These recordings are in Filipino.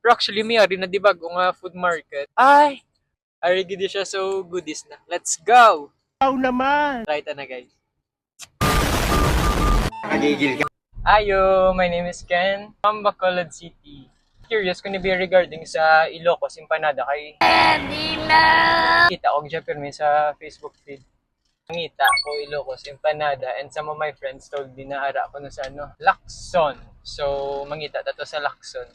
Pero actually, may ari na di ba nga food market. Ay! Ari gidi siya so goodies na. Let's go! Wow naman! Try ta na guys. Nagigil ka. Ayo, my name is Ken from Bacolod City. Curious kung be regarding sa Ilocos Empanada kay kita ko dyan pero sa Facebook feed. Mangita ko Ilocos Empanada and some of my friends told me na ara ako na sa Lacson. So, mangita tato sa Lacson.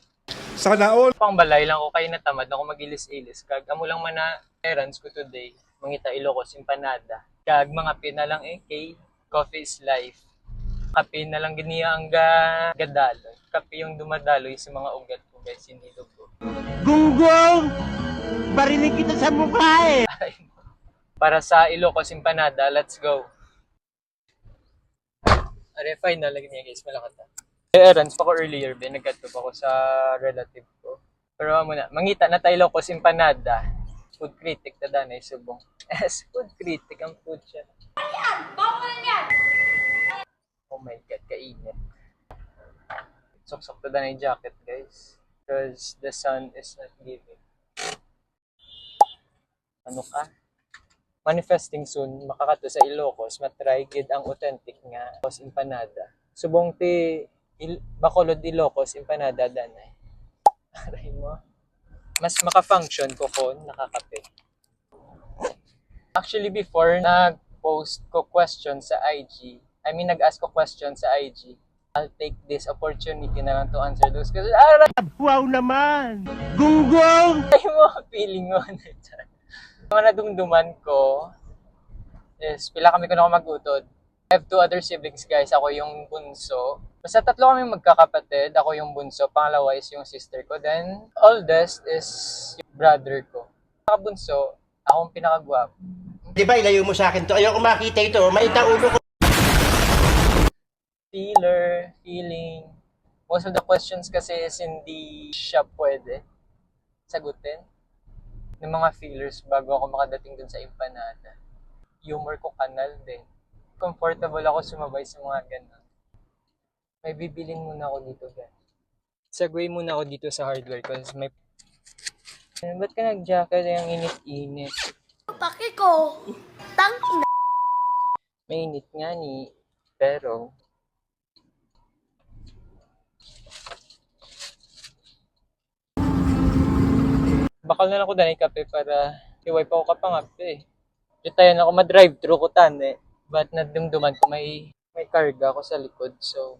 Sana all. Pang balay lang ko kay natamad ako magilis-ilis. Kag amo lang man na errands ko today. Mangita Ilocos Empanada. Kag mga pinalang kay Coffee is Life. Kape na lang ganiya ang gadaloy. Kape yung dumadaloy sa mga ugat ko guys, sinilog ko. Gunggong! Barinig kita sa mukha eh! Para sa Ilocos Empanada, let's go. Are, final lagi niya guys, malakas na. Errands pa ko earlier, nagkatop ako sa relative ko. Pero muna, mangita na tayo Ilocos Empanada. Food critic na danay subong. Yes, food critic ang food siya. Bawal yan! Oh my God, kainit. Sok-sok to danay jacket guys. Because the sun is not giving. Ano ka? Manifesting soon, makakato sa Ilocos, matry gid ang authentic nga Ilocos Empanada. Subong ti Bacolod Ilocos Empanada danay. Aray mo. Mas maka-function ko kung nakakape. Actually, before nag-post ko question sa IG, nag-ask ko question sa IG, I'll take this opportunity na lang to answer those kasi aray Wow naman! Gunggong! mo, feeling mo na dyan. Mga nadumduman ko is pila kami ko na ako mag-utod. I have 2 other siblings guys. Ako yung bunso. Basta 3 kami magkakapatid. Ako yung bunso. Pangalawa is yung sister ko. Then, oldest is yung brother ko. Pinakabunso, akong pinakagwapo. Di ba ilayo mo sa akin to? Ayoko makita ito. Maita ulo ko. Feeling. Most of the questions kasi is hindi siya pwede sagutin ng mga feelers bago ako makadating dun sa empanada. Humor ko kanal din. Comfortable ako sumabay sa mga ganun. May bibilin muna ako dito guys. Segway muna ako dito sa hardware kasi may... Ba't ka nag-jacket yung init-init? Paki ko! Tang ina! May init nga ni, pero... Bakal na lang ako danay kape para iwipe ako kapangape. Diyan tayo na ako ma-drive through ko tane. But nadumduman ko may karga ako sa likod. So,